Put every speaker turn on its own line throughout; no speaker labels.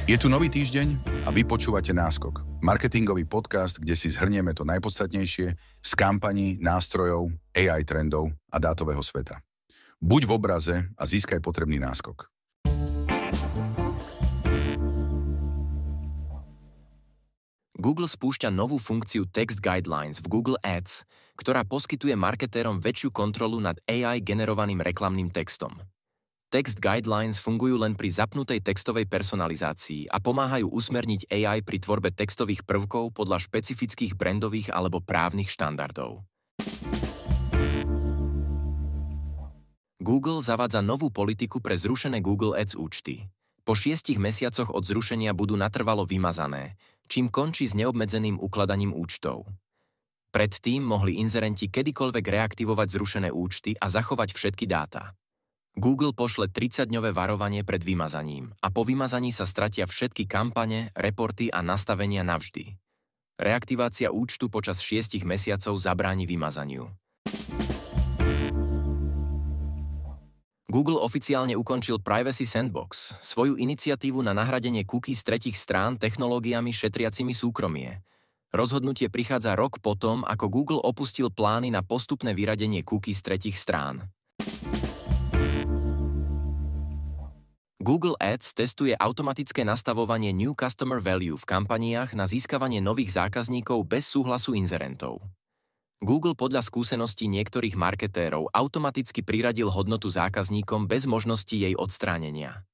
Je tu nový týždeň a vy počúvate Náskok. Marketingový podcast, kde si zhrnieme to najpodstatnejšie z kampaní, nástrojov, AI trendov a dátového sveta. Buď v obraze a získaj potrebný náskok.
Google spúšťa novú funkciu Text Guidelines v Google Ads, ktorá poskytuje marketérom väčšiu kontrolu nad AI generovaným reklamným textom. Text Guidelines fungujú len pri zapnutej textovej personalizácii a pomáhajú usmerniť AI pri tvorbe textových prvkov podľa špecifických brandových alebo právnych štandardov. Google zavádza novú politiku pre zrušené Google Ads účty. Po 6 mesiacoch od zrušenia budú natrvalo vymazané, čím končí s neobmedzeným ukladaním účtov. Predtým mohli inzerenti kedykoľvek reaktivovať zrušené účty a zachovať všetky dáta. Google pošle 30-dňové varovanie pred vymazaním a po vymazaní sa stratia všetky kampane, reporty a nastavenia navždy. Reaktivácia účtu počas 6 mesiacov zabráni vymazaniu. Google oficiálne ukončil Privacy Sandbox, svoju iniciatívu na nahradenie cookies tretích strán technológiami šetriacimi súkromie. Rozhodnutie prichádza rok potom, ako Google opustil plány na postupné vyradenie cookies tretích strán. Google Ads testuje automatické nastavovanie New Customer Value v kampaniách na získavanie nových zákazníkov bez súhlasu inzerentov. Google podľa skúseností niektorých marketérov automaticky priradil hodnotu zákazníkom bez možnosti jej odstránenia.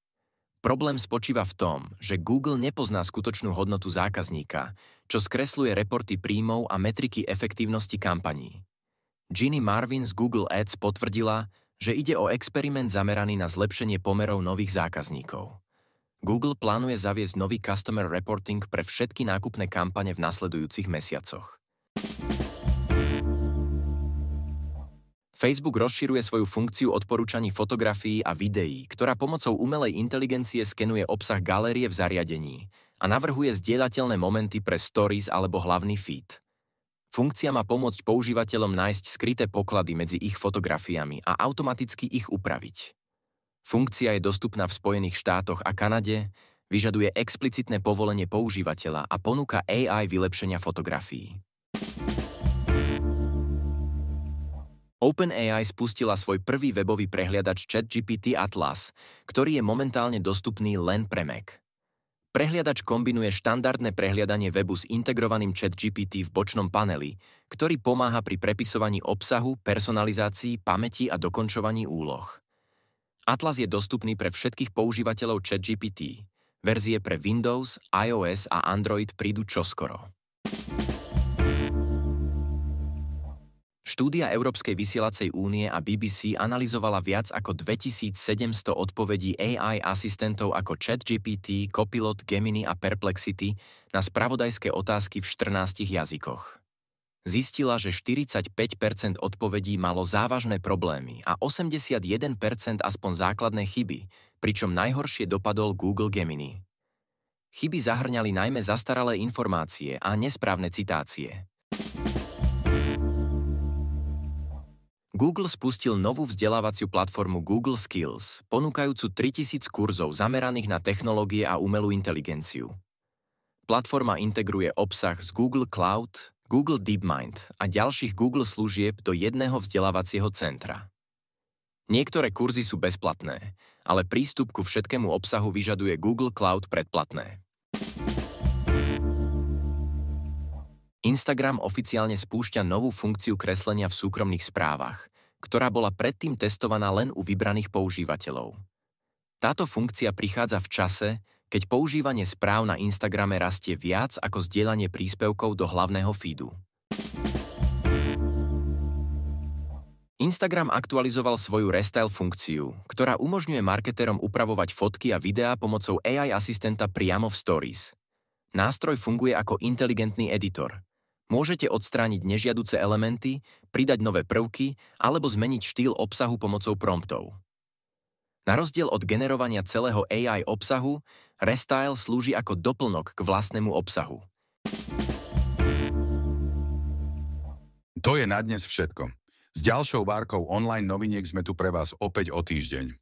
Problém spočíva v tom, že Google nepozná skutočnú hodnotu zákazníka, čo skresľuje reporty príjmov a metriky efektívnosti kampaní. Ginny Marvin z Google Ads potvrdila, že ide o experiment zameraný na zlepšenie pomerov nových zákazníkov. Google plánuje zaviesť nový Customer Reporting pre všetky nákupné kampane v nasledujúcich mesiacoch. Facebook rozširuje svoju funkciu odporúčaní fotografií a videí, ktorá pomocou umelej inteligencie skenuje obsah galérie v zariadení a navrhuje zdieľateľné momenty pre stories alebo hlavný feed. Funkcia má pomôcť používateľom nájsť skryté poklady medzi ich fotografiami a automaticky ich upraviť. Funkcia je dostupná v Spojených štátoch a Kanade, vyžaduje explicitné povolenie používateľa a ponúka AI vylepšenia fotografií. OpenAI spustila svoj prvý webový prehliadač ChatGPT Atlas, ktorý je momentálne dostupný len pre Mac. Prehliadač kombinuje štandardné prehliadanie webu s integrovaným ChatGPT v bočnom paneli, ktorý pomáha pri prepisovaní obsahu, personalizácii, pamäti a dokončovaní úloh. Atlas je dostupný pre všetkých používateľov ChatGPT. Verzie pre Windows, iOS a Android prídu čoskoro. Štúdia Európskej vysielacej únie a BBC analyzovala viac ako 2700 odpovedí AI asistentov ako ChatGPT, Copilot, Gemini a Perplexity na spravodajské otázky v 14 jazykoch. Zistila, že 45% odpovedí malo závažné problémy a 81% aspoň základné chyby, pričom najhoršie dopadol Google Gemini. Chyby zahŕňali najmä zastaralé informácie a nesprávne citácie. Google spustil novú vzdelávaciu platformu Google Skills, ponúkajúcu 3000 kurzov zameraných na technológie a umelú inteligenciu. Platforma integruje obsah z Google Cloud, Google DeepMind a ďalších Google služieb do jedného vzdelávacieho centra. Niektoré kurzy sú bezplatné, ale prístup ku všetkému obsahu vyžaduje Google Cloud predplatné. Instagram oficiálne spúšťa novú funkciu kreslenia v súkromných správach, ktorá bola predtým testovaná len u vybraných používateľov. Táto funkcia prichádza v čase, keď používanie správ na Instagrame rastie viac ako zdieľanie príspevkov do hlavného feedu. Instagram aktualizoval svoju Restyle funkciu, ktorá umožňuje marketérom upravovať fotky a videá pomocou AI asistenta priamo v Stories. Nástroj funguje ako inteligentný editor. Môžete odstrániť nežiaduce elementy, pridať nové prvky alebo zmeniť štýl obsahu pomocou promptov. Na rozdiel od generovania celého AI obsahu, Restyle slúži ako doplnok k vlastnému obsahu.
To je na dnes všetko. S ďalšou várkou online noviniek sme tu pre vás opäť o týždeň.